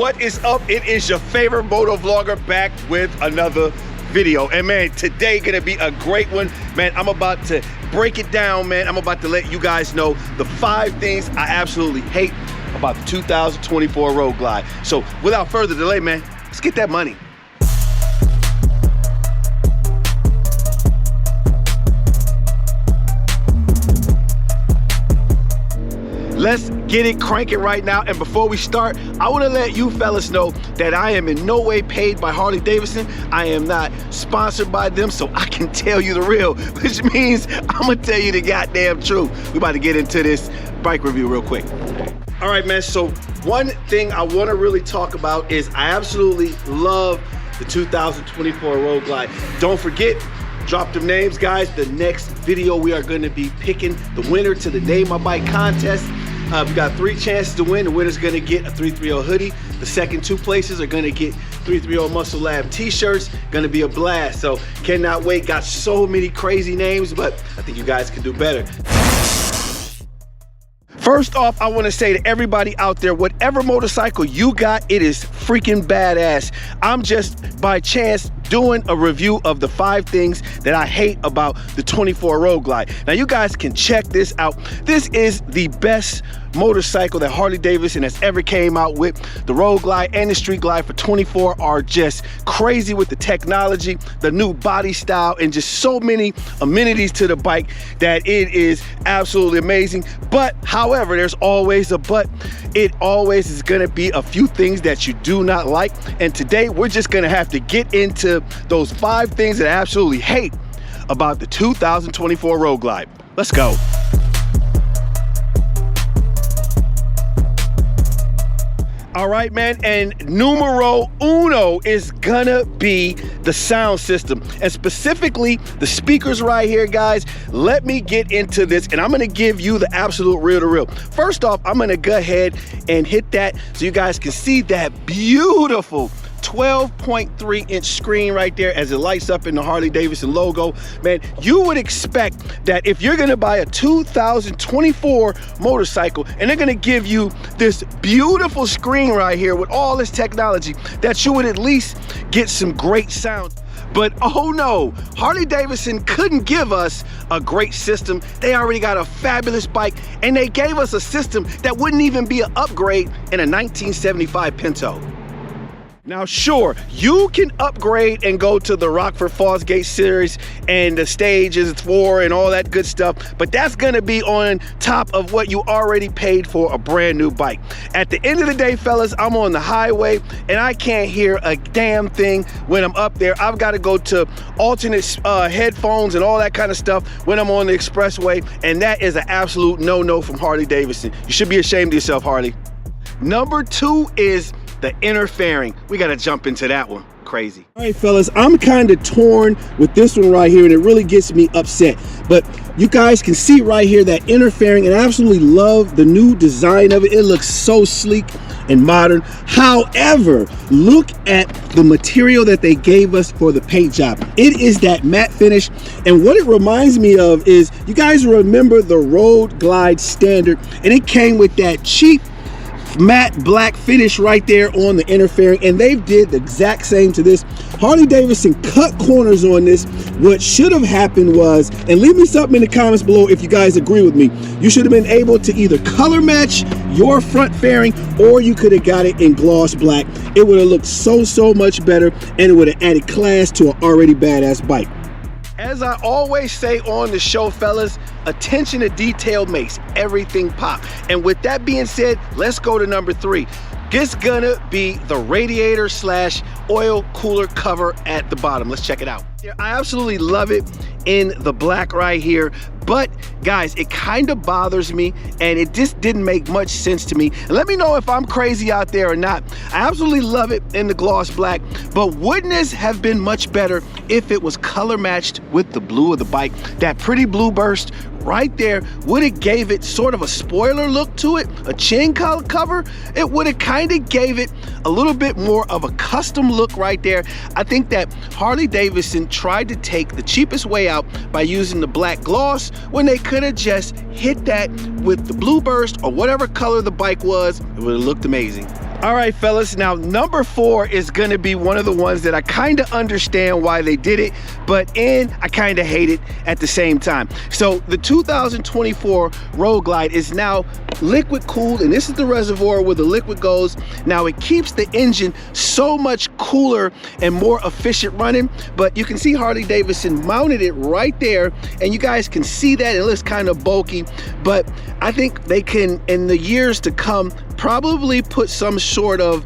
What is up? It is your favorite moto vlogger back with another video. And man, today gonna be a great one. Man, I'm about to break it down, man. I'm about to let you guys know the 5 things I absolutely hate about the 2024 Road Glide. So without further delay, man, let's get that money. Let's get it cranking right now. And before we start, I want to let you fellas know that I am in no way paid by Harley-Davidson. I am not sponsored by them, so I can tell you the real, which means I'm gonna tell you the goddamn truth. We about to get into this bike review real quick. All right, man, so one thing I want to really talk about is I absolutely love the 2024 Road Glide. Don't forget, drop them names, guys. The next video we are going to be picking the winner to the Name My Bike contest. We got 3 chances to win. The winner's going to get a 330 hoodie. The second 2 places are going to get 330 Muscle Lab t-shirts. Going to be a blast. So cannot wait. Got so many crazy names, but I think you guys can do better. First off, I want to say to everybody out there, whatever motorcycle you got, it is freaking badass. I'm just by chance doing a review of the 5 things that I hate about the 24 Road Glide. Now you guys can check this out. This is the best motorcycle that Harley-Davidson has ever came out with. The Road Glide and the Street Glide for 24 are just crazy with the technology, the new body style, and just so many amenities to the bike that it is absolutely amazing. But however, there's always a but. It always is gonna be a few things that you do not like. And today we're just gonna have to get into those 5 things that I absolutely hate about the 2024 Road Glide. Let's go. All right, man, and numero uno is gonna be the sound system, and specifically the speakers right here, guys. Let me get into this, and I'm gonna give you the absolute real to real. First off, I'm gonna go ahead and hit that so you guys can see that beautiful 12.3-inch screen right there as it lights up in the Harley-Davidson logo. Man, you would expect that if you're gonna buy a 2024 motorcycle and they're gonna give you this beautiful screen right here with all this technology, that you would at least get some great sound. But oh no, Harley-Davidson couldn't give us a great system. They already got a fabulous bike, and they gave us a system that wouldn't even be an upgrade in a 1975 Pinto. Now, sure, you can upgrade and go to the Rockford Fosgate series and the stages 4 and all that good stuff, but that's gonna be on top of what you already paid for a brand new bike. At the end of the day, fellas, I'm on the highway and I can't hear a damn thing when I'm up there. I've gotta go to alternate headphones and all that kind of stuff when I'm on the expressway, and that is an absolute no-no from Harley-Davidson. You should be ashamed of yourself, Harley. Number 2 is the interfering. We gotta jump into that one. Crazy. All right, fellas, I'm kind of torn with this one right here, and it really gets me upset. But you guys can see right here that interfering, and I absolutely love the new design of it. It looks so sleek and modern. However, look at the material that they gave us for the paint job. It is that matte finish, and what it reminds me of is, you guys remember the Road Glide Standard, and it came with that cheap matte black finish right there on the interfering, and they did the exact same to this. Harley-Davidson cut corners on this. What should have happened was, and leave me something in the comments below if you guys agree with me, you should have been able to either color match your front fairing, or you could have got it in gloss black. It would have looked so much better, and it would have added class to an already badass bike. As I always say on the show, fellas, attention to detail makes everything pop. And with that being said, let's go to number 3. It's gonna be the radiator / oil cooler cover at the bottom. Let's check it out. I absolutely love it in the black right here, but guys, it kind of bothers me, and it just didn't make much sense to me. And let me know if I'm crazy out there or not. I absolutely love it in the gloss black, but wouldn't this have been much better if it was color matched with the blue of the bike? That pretty blue burst right there would have gave it sort of a spoiler look to it, a chin color cover. It would have kind of gave it a little bit more of a custom look right there. I think that Harley-Davidson tried to take the cheapest way out by using the black gloss when they could have just hit that with the blue burst or whatever color the bike was. It would have looked amazing. All right, fellas, now number 4 is gonna be one of the ones that I kind of understand why they did it, but I kind of hate it at the same time. So the 2024 Road Glide is now liquid cooled, and this is the reservoir where the liquid goes. Now it keeps the engine so much cooler and more efficient running, but you can see Harley-Davidson mounted it right there, and you guys can see that it looks kind of bulky, but I think they can, in the years to come, probably put some sort of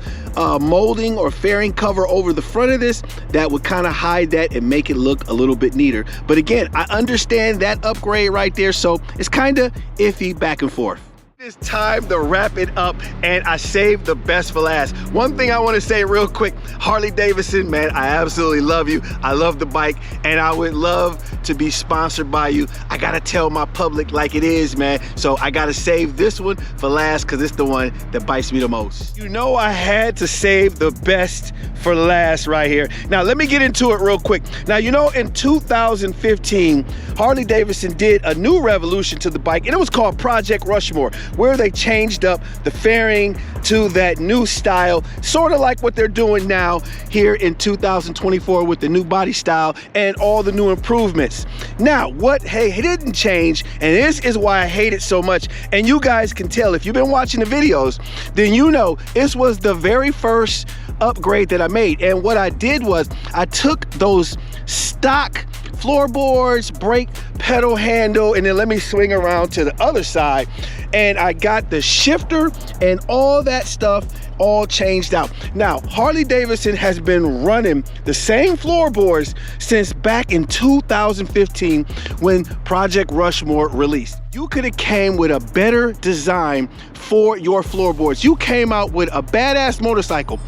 molding or fairing cover over the front of this that would kind of hide that and make it look a little bit neater. But again, I understand that upgrade right there, so it's kind of iffy back and forth. It's time to wrap it up, and I saved the best for last. One thing I want to say real quick, Harley-Davidson, man, I absolutely love you. I love the bike, and I would love to be sponsored by you. I gotta tell my public like it is, man. So I gotta save this one for last because it's the one that bites me the most. You know I had to save the best for last right here. Now let me get into it real quick. Now, you know, in 2015, Harley-Davidson did a new revolution to the bike, and it was called Project Rushmore, where they changed up the fairing to that new style, sort of like what they're doing now here in 2024 with the new body style and all the new improvements. Now, what didn't change, and this is why I hate it so much, and you guys can tell if you've been watching the videos, then you know this was the very first upgrade that I made. And what I did was I took those stock floorboards, brake pedal handle, and then let me swing around to the other side, and I got the shifter and all that stuff all changed out. Now, Harley-Davidson has been running the same floorboards since back in 2015 when Project Rushmore released. You could have came with a better design for your floorboards. You came out with a badass motorcycle,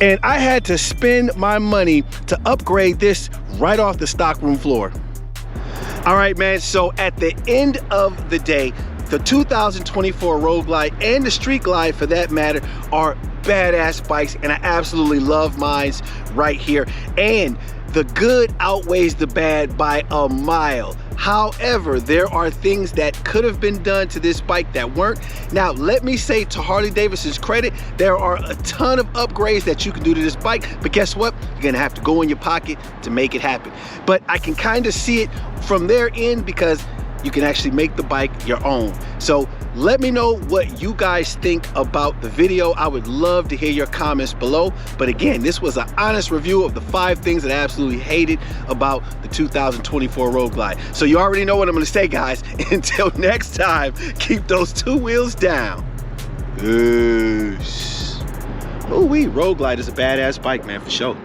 and I had to spend my money to upgrade this right off the stockroom floor. All right, man, so at the end of the day, the 2024 Road Glide and the Street Glide, for that matter, are badass bikes, and I absolutely love mine right here. And the good outweighs the bad by a mile. However, there are things that could have been done to this bike that weren't. Now, let me say, to Harley-Davidson's credit, there are a ton of upgrades that you can do to this bike, but guess what? You're gonna have to go in your pocket to make it happen. But I can kind of see it from their end because you can actually make the bike your own. So let me know what you guys think about the video. I would love to hear your comments below. But again, this was an honest review of the 5 things that I absolutely hated about the 2024 Road Glide. So you already know what I'm gonna say, guys. Until next time, keep those 2 wheels down. Peace. Ooh-wee, Road Glide is a badass bike, man, for sure.